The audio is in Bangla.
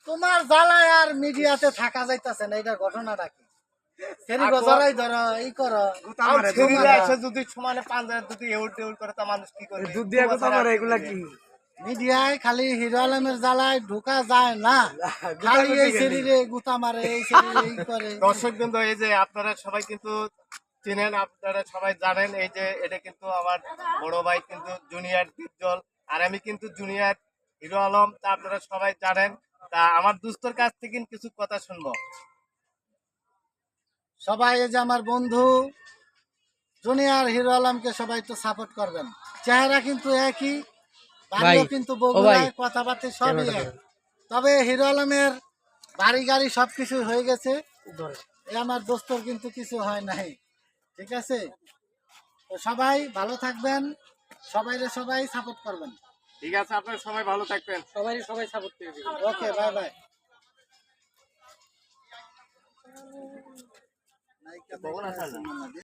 তোমার জ্বালায় আর মিডিয়াতে থাকা যাইতাছে না, এটা ঘটনাটা কি? সেরি গজরাই ধরো এই করো যদি সমানে পাঞ্জাব যদি এউট দেউট করে তা মানুষ কি করবে? দুধ দিয়া কথা মারে এগুলা কি? মিডিয়ায় খালি হিরো আলমের জ্বালায় ঢোকা যায় না, খালি এই শরীরে গুতা মারে, এই শরীরে এই করে। দর্শক কিন্তু এই যে আপনারা সবাই কিন্তু চিনেন, আপনারা সবাই জানেন, এই যে এটা কিন্তু আমার বড় ভাই কিন্তু জুনিয়র ডিপজল, আর আমি কিন্তু জুনিয়র হিরো আলম, তা আপনারা সবাই জানেন। তা আমার দুস্তর কাছ থেকে কিছু কথা শুনবো। সবাই এই যে আমার বন্ধু জুনিয়র হিরো আলমকে সবাই তো সাপোর্ট করবেন। চেহারা কিন্তু একই, বাড়িও কিন্তু বগুড়ায়, কথাবার্তা সবই এক। তবে হিরো আলমের বাড়ি গাড়ি সবকিছু হয়ে গেছে, আমার দোস্তর কিন্তু কিছু হয় নাই। ঠিক আছে, তো সবাই ভালো থাকবেন, সবাই সাপোর্ট করবেন। ঠিক আছে, আপনারা সবাই ভালো থাকবেন। সবাই সাপোর্ট করবে। ওকে, বাই বাই।